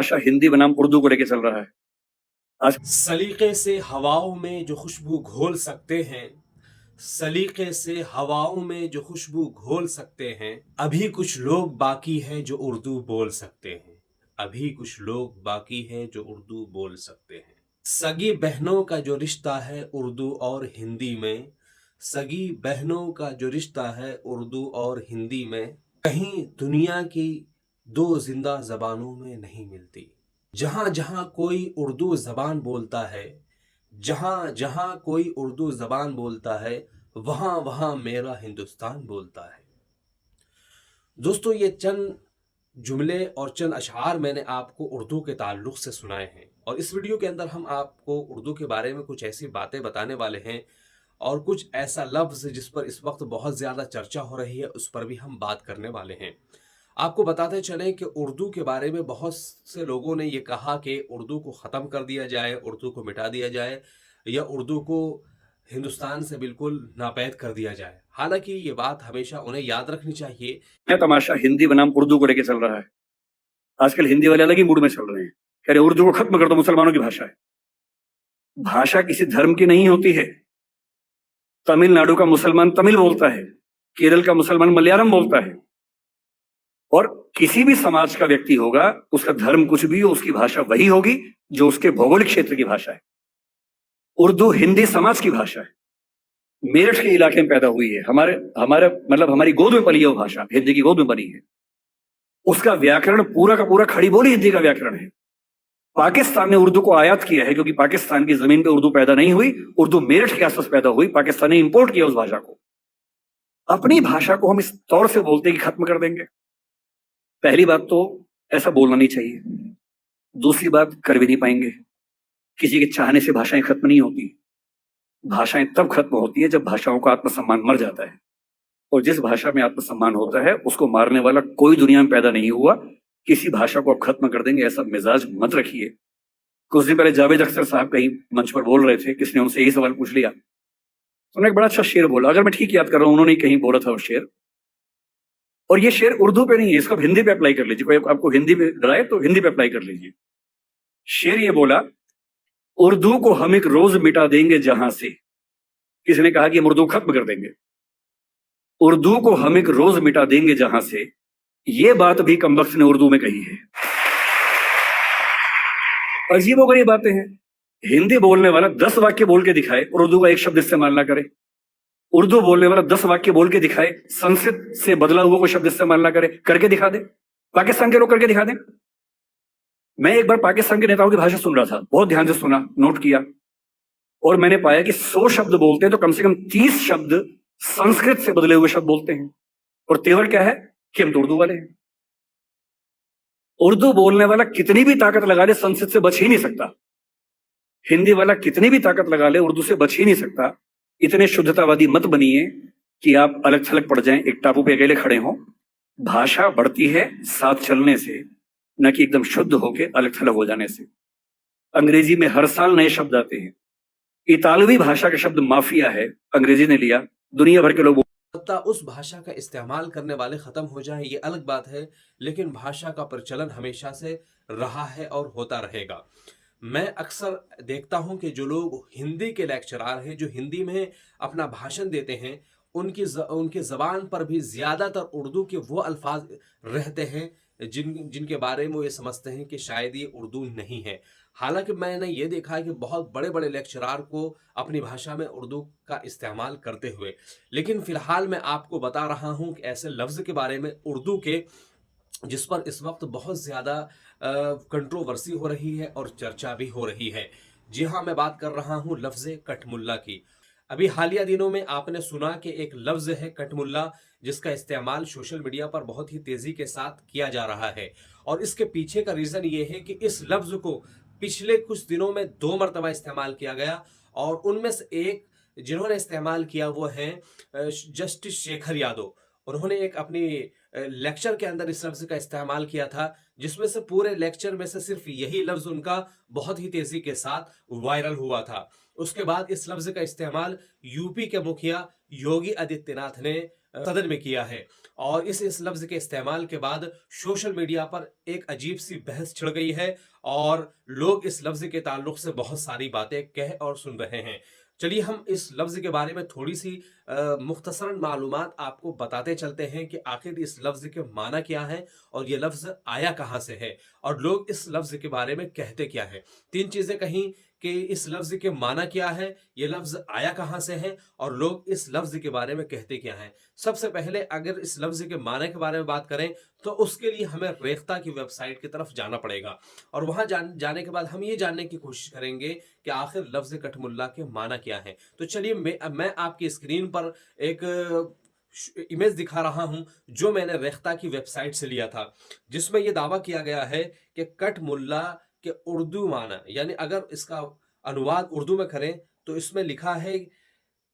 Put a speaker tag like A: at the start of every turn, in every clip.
A: भाषा हिंदी बनाम उर्दू को लेके चल रहा है आज।
B: सलीके से हवाओं में जो खुशबू घोल सकते हैं, सलीके से हवाओं में जो खुशबू घोल सकते हैं, अभी कुछ लोग बाकी हैं जो उर्दू बोल सकते हैं। अभी कुछ लोग बाकी हैं जो उर्दू बोल सकते हैं। सगी बहनों का जो रिश्ता है उर्दू और हिंदी में, सगी बहनों का जो रिश्ता है उर्दू और हिंदी में, कहीं दुनिया की दो जिंदा जबानों में नहीं मिलती। जहां जहां कोई उर्दू जबान बोलता है, जहां जहां कोई उर्दू जबान बोलता है, वहां वहां मेरा हिंदुस्तान बोलता है। दोस्तों, ये चंद जुमले और चंद अशआर मैंने आपको उर्दू के ताल्लुक से सुनाए हैं, और इस वीडियो के अंदर हम आपको उर्दू के बारे में कुछ ऐसी बातें बताने वाले हैं, और कुछ ऐसा लफ्ज़ जिस पर इस वक्त बहुत ज़्यादा चर्चा हो रही है उस पर भी हम बात करने वाले हैं। आपको बताते चलें कि उर्दू के बारे में बहुत से लोगों ने ये कहा कि उर्दू को ख़त्म कर दिया जाए, उर्दू को मिटा दिया जाए, या उर्दू को हिंदुस्तान से बिल्कुल नापैद कर दिया जाए। हालांकि ये बात हमेशा उन्हें याद रखनी चाहिए।
A: क्या तमाशा हिंदी बनाम उर्दू को लेके चल रहा है आजकल। हिंदी वाले अलग ही मूड में चल रहे हैं, कह रहे उर्दू को खत्म कर दो, मुसलमानों की भाषा है। भाषा किसी धर्म की नहीं होती है। तमिलनाडु का मुसलमान तमिल बोलता है, केरल का मुसलमान मलयालम बोलता है, और किसी भी समाज का व्यक्ति होगा, उसका धर्म कुछ भी हो, उसकी भाषा वही होगी जो उसके भौगोलिक क्षेत्र की भाषा है। उर्दू हिंदी समाज की भाषा है, मेरठ के इलाके में पैदा हुई है, हमारे हमारे मतलब हमारी गोद में पली है वो भाषा, हिंदी की गोद में पली है। उसका व्याकरण पूरा का पूरा खड़ी बोली हिंदी का व्याकरण है। पाकिस्तान ने उर्दू को आयात किया है क्योंकि पाकिस्तान की जमीन पे उर्दू पैदा नहीं हुई, उर्दू मेरठ के आसपास पैदा हुई, पाकिस्तान ने इंपोर्ट किया उस भाषा को। अपनी भाषा को हम इस तौर से बोलते हैं कि खत्म कर देंगे। पहली बात तो ऐसा बोलना नहीं चाहिए, दूसरी बात कर भी नहीं पाएंगे। किसी के चाहने से भाषाएं खत्म नहीं होती। भाषाएं तब खत्म होती है जब भाषाओं का आत्मसम्मान मर जाता है, और जिस भाषा में आत्मसम्मान होता है उसको मारने वाला कोई दुनिया में पैदा नहीं हुआ। किसी भाषा को आप खत्म कर देंगे ऐसा मिजाज मत रखिए। कुछ दिन पहले जावेद अख्तर साहब कहीं मंच पर बोल रहे थे, किसी ने उनसे यही सवाल पूछ लिया, उन्होंने एक बड़ा अच्छा शेर बोला, अगर मैं ठीक याद कर रहा हूं, उन्होंने कहीं बोला था वो शेर, और ये शेर उर्दू पे नहीं है, इसको आप हिंदी पे अप्लाई कर लीजिए। कोई आपको हिंदी पे डराए तो हिंदी पे अप्लाई कर लीजिए। शेर ये बोला, उर्दू को हम एक रोज मिटा देंगे जहां से। किसी ने कहा कि हम उर्दू खत्म कर देंगे। उर्दू को हम एक रोज मिटा देंगे जहां से, ये बात भी कमबख्त ने उर्दू में कही है। अजीबोगरीब बातें हैं। हिंदी बोलने वाला 10 वाक्य बोल के दिखाए, उर्दू का एक शब्द इस्तेमाल ना करे। उर्दू बोलने वाला 10 वाक्य बोल के दिखाए, संस्कृत से बदला हुआ कोई शब्द इस्तेमाल ना करे, करके दिखा दे। पाकिस्तान के लोग करके दिखा दें। मैं एक बार पाकिस्तान के नेताओं की भाषा सुन रहा था, बहुत ध्यान से सुना, नोट किया, और मैंने पाया कि 100 शब्द बोलते हैं तो कम से कम 30 शब्द संस्कृत से बदले हुए शब्द बोलते हैं। और तेवर क्या है कि हम तो उर्दू वाले हैं। उर्दू बोलने वाला कितनी भी ताकत लगा ले संस्कृत से बच ही नहीं सकता। हिंदी वाला कितनी भी ताकत लगा ले उर्दू से बच ही नहीं सकता। इतने शुद्धतावादी मत बनिए कि आप अलग थलग पड़ जाएं, एक टापू पे अकेले खड़े हों। भाषा बढ़ती है साथ चलने से, न कि एकदम शुद्ध होके अलग थलग हो जाने से। अंग्रेजी में हर साल नए शब्द आते हैं। इतालवी भाषा का शब्द माफिया है, अंग्रेजी ने लिया, दुनिया भर के लोग
B: उस भाषा का इस्तेमाल करने वाले खत्म हो जाएं ये अलग बात है, लेकिन भाषा का प्रचलन हमेशा से रहा है और होता रहेगा। मैं अक्सर देखता हूं कि जो लोग हिंदी के लेक्चरार हैं, जो हिंदी में अपना भाषण देते हैं, उनकी ज़बान पर भी ज़्यादातर उर्दू के वो अल्फाज रहते हैं जिनके बारे में वो ये समझते हैं कि शायद ये उर्दू नहीं है। हालांकि मैंने ये देखा है कि बहुत बड़े बड़े लेक्चरार को अपनी भाषा में उर्दू का इस्तेमाल करते हुए, लेकिन फ़िलहाल मैं आपको बता रहा हूँ कि ऐसे लफ्ज़ के बारे में उर्दू के जिस पर इस वक्त बहुत ज़्यादा कंट्रोवर्सी हो रही है और चर्चा भी हो रही है। जी हाँ, मैं बात कर रहा हूँ लफ्ज़ कठमुल्ला की। अभी हालिया दिनों में आपने सुना कि एक लफ्ज़ है कठमुल्ला, जिसका इस्तेमाल सोशल मीडिया पर बहुत ही तेज़ी के साथ किया जा रहा है, और इसके पीछे का रीज़न ये है कि इस लफ्ज़ को पिछले कुछ दिनों में 2 मरतबा इस्तेमाल किया गया, और उनमें से एक जिन्होंने इस्तेमाल किया वो हैं जस्टिस शेखर यादव। उन्होंने एक अपनी लेक्चर के अंदर इस लफ्ज़ का इस्तेमाल किया था, जिसमें से पूरे लेक्चर में से सिर्फ यही लफ्ज़ उनका बहुत ही तेज़ी के साथ वायरल हुआ था। उसके बाद इस लफ्ज़ का इस्तेमाल यूपी के मुखिया योगी आदित्यनाथ ने सदन में किया है। और इस लफ्ज़ के इस्तेमाल के बाद सोशल मीडिया पर एक अजीब सी बहस छिड़ गई है और लोग इस लफ्ज़ के ताल्लुक से बहुत सारी बातें कह और सुन रहे हैं। चलिए हम इस लफ्ज़ के बारे में थोड़ी सी मुख्तसरन मालूमात आपको बताते चलते हैं कि आखिर इस लफ्ज़ के माना क्या है और ये लफ्ज़ आया कहाँ से है और लोग इस लफ्ज़ के बारे में कहते क्या हैं। 3 चीज़ें कहीं कि इस लफ्ज़ के माना क्या है, ये लफ्ज़ आया कहाँ से है और लोग इस लफ्ज़ के बारे में कहते क्या हैं। सबसे पहले अगर इस लफ्ज़ के माने के बारे में बात करें तो उसके लिए हमें रेख्ता की वेबसाइट की तरफ जाना पड़ेगा और वहाँ जाने के बाद हम ये जानने की कोशिश करेंगे कि आखिर लफ्ज़ कठमुल्ला के माना क्या है। तो चलिए मैं आपकी स्क्रीन पर एक इमेज दिखा रहा हूं जो मैंने रेख्ता की वेबसाइट से लिया था, जिसमें यह दावा किया गया है कि कठमुल्ला के उर्दू माना, यानी अगर इसका अनुवाद उर्दू में करें तो इसमें लिखा है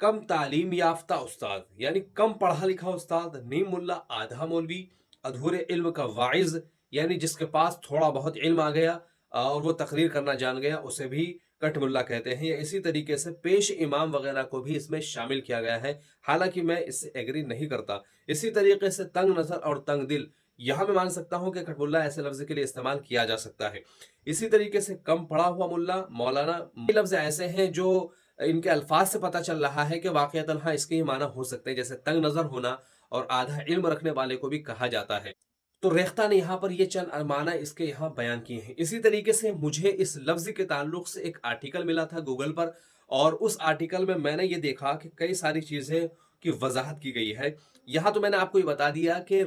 B: कम तालीम याफ्ता उस्ताद, यानी कम पढ़ा लिखा उस्ताद, नीम मुल्ला आधा मौलवी, अधूरे इल्म का वाइज, यानी जिसके पास थोड़ा बहुत इल्म आ गया और वो तकरीर करना जान गया उसे भी कटमुल्ला कहते हैं। या इसी तरीके से पेश इमाम वगैरह को भी इसमें शामिल किया गया है, हालांकि मैं इससे एग्री नहीं करता। इसी तरीके से तंग नजर और तंग दिल, यहां मैं मान सकता हूं कि कटमुल्ला ऐसे लफ्ज के लिए इस्तेमाल किया जा सकता है। इसी तरीके से कम पढ़ा हुआ मुल्ला, मौलाना, ये लफ्ज ऐसे हैं जो इनके अल्फाज से पता चल रहा है कि वाकईतन हाँ इसके ये माना हो सकते हैं, जैसे तंग नजर होना और आधा इल्म रखने वाले को भी कहा जाता है। तो रेख्ता ने यहाँ पर ये चंद माना इसके यहाँ बयान किए हैं। इसी तरीके से मुझे इस लफ्ज के ताल्लुक से एक आर्टिकल मिला था गूगल पर और उस आर्टिकल में मैंने ये देखा कि कई सारी चीजें की वजाहत की गई है। यहाँ तो मैंने आपको ये बता दिया कि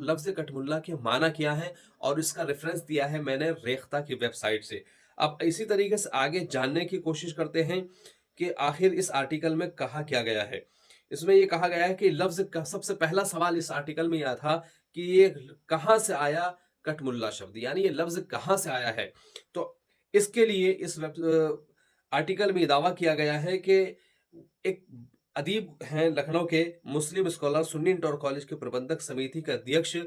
B: लफ्ज कटमुल्ला के माना क्या है और इसका रेफरेंस दिया है मैंने रेख्ता की वेबसाइट से। अब इसी तरीके से आगे जानने की कोशिश करते हैं कि आखिर इस आर्टिकल में कहा क्या गया है। इसमें यह कहा गया है कि लफ्ज का सबसे पहला सवाल इस आर्टिकल में यह था कि ये कहां से आया कटमुल्ला शब्द, यानी ये लफ्ज कहां से आया है। तो इसके लिए इस आर्टिकल में दावा किया गया है कि एक अदीब हैं लखनऊ के, मुस्लिम स्कॉलर, सुन्नी इंटर कॉलेज के प्रबंधक समिति के अध्यक्ष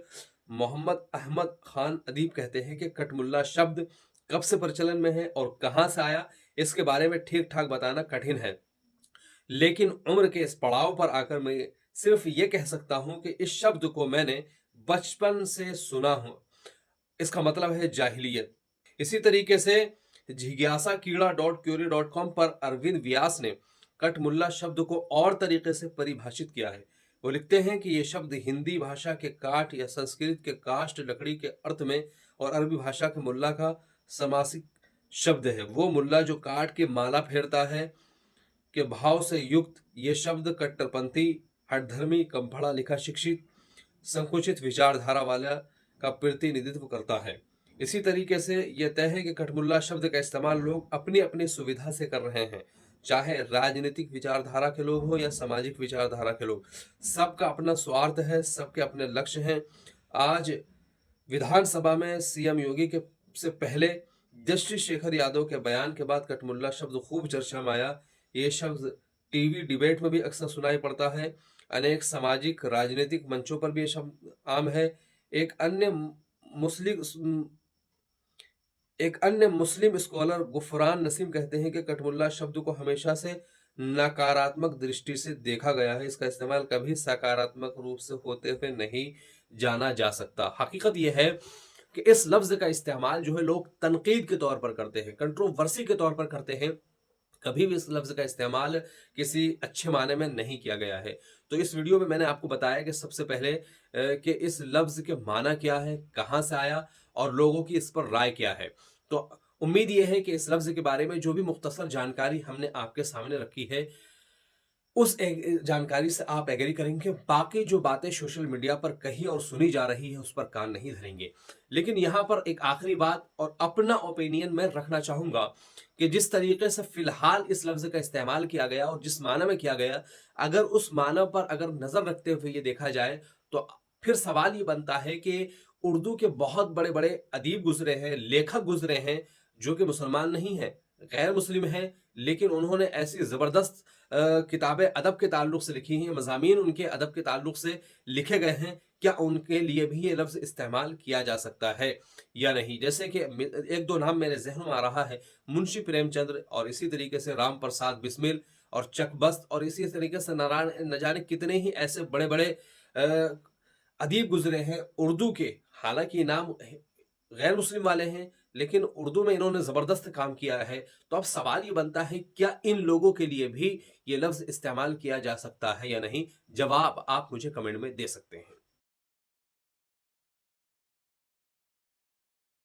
B: मोहम्मद अहमद खान अदीब कहते हैं कि कटमुल्ला शब्द कब से प्रचलन में है और कहां से आया इसके बारे में ठीक ठाक बताना कठिन है, लेकिन उम्र के इस पड़ाव पर आकर मैं सिर्फ ये कह सकता हूं कि इस शब्द को मैंने बचपन से सुना हूं। इसका मतलब है जाहिलियत। इसी तरीके से जिज्ञासा कीड़ा .क्यूरी.com पर अरविंद व्यास ने कटमुल्ला शब्द को और तरीके से परिभाषित किया है। वो लिखते हैं कि यह शब्द हिंदी भाषा के काट या संस्कृत के काष्ठ लकड़ी के अर्थ में और अरबी भाषा के मुल्ला का समासिक शब्द है। वो मुल्ला जो काट के माला फेरता है के भाव से युक्त ये शब्द कट्टरपंथी, हठधर्मी, कम पढ़ा लिखा, शिक्षित, संकुचित विचारधारा वाला का प्रतिनिधित्व करता है। इसी तरीके से यह तय है कि कटमुल्ला शब्द का इस्तेमाल लोग अपनी अपनी सुविधा से कर रहे हैं, चाहे राजनीतिक विचारधारा के लोग हो या सामाजिक विचारधारा के लोग। सबका अपना स्वार्थ है, सबके अपने लक्ष्य हैं। आज विधानसभा में सीएम योगी के से पहले जस्टिस शेखर यादव के बयान के बाद कटमुल्ला शब्द खूब चर्चा में आया। ये शब्द टीवी डिबेट में भी अक्सर सुनाई पड़ता है, अनेक सामाजिक राजनीतिक मंचों पर भी ये शब्द आम है। एक अन्य मुस्लिम स्कॉलर गुफरान नसीम कहते हैं कि कटमुल्ला शब्द को हमेशा से नकारात्मक दृष्टि से देखा गया है, इसका इस्तेमाल कभी सकारात्मक रूप से होते हुए नहीं जाना जा सकता। हकीकत यह है कि इस लफ्ज का इस्तेमाल जो है लोग तनकीद के तौर पर करते हैं, कंट्रोवर्सी के तौर पर करते हैं, कभी भी इस लफ्ज का इस्तेमाल किसी अच्छे माने में नहीं किया गया है। तो इस वीडियो में मैंने आपको बताया कि सबसे पहले कि इस लफ्ज के माना क्या है, कहां से आया और लोगों की इस पर राय क्या है। तो उम्मीद यह है कि इस लफ्ज के बारे में जो भी मुख्तसर जानकारी हमने आपके सामने रखी है उस जानकारी से आप एग्री करेंगे। बाकी जो बातें सोशल मीडिया पर कही और सुनी जा रही है उस पर कान नहीं धरेंगे। लेकिन यहाँ पर एक आखिरी बात और अपना ओपिनियन मैं रखना चाहूंगा कि जिस तरीके से फिलहाल इस लफ्ज का इस्तेमाल किया गया और जिस माना में किया गया, अगर उस माना पर अगर नजर रखते हुए ये देखा जाए तो फिर सवाल ये बनता है कि उर्दू के बहुत बड़े बड़े अदीब गुजरे हैं, लेखक गुजरे हैं जो कि मुसलमान नहीं है, गैर मुस्लिम है, लेकिन उन्होंने ऐसी जबरदस्त किताबें अदब के ताल्लुक से लिखी हैं, मज़ामीन उनके अदब के ताल्लुक से लिखे गए हैं। क्या उनके लिए भी ये लफ्ज़ इस्तेमाल किया जा सकता है या नहीं? जैसे कि एक दो नाम मेरे जहन में आ रहा है, मुंशी प्रेमचंद्र और इसी तरीके से राम प्रसाद बिस्मिल और चकबस्त और इसी तरीके से न जाने कितने ही ऐसे बड़े बड़े अदीब गुजरे हैं उर्दू के, हालांकि नाम गैर मुस्लिम वाले हैं लेकिन उर्दू में इन्होंने ज़बरदस्त काम किया है। तो अब सवाल ये बनता है क्या इन लोगों के लिए भी ये लफ्ज़ इस्तेमाल किया जा सकता है या नहीं? जवाब आप मुझे कमेंट में दे सकते हैं।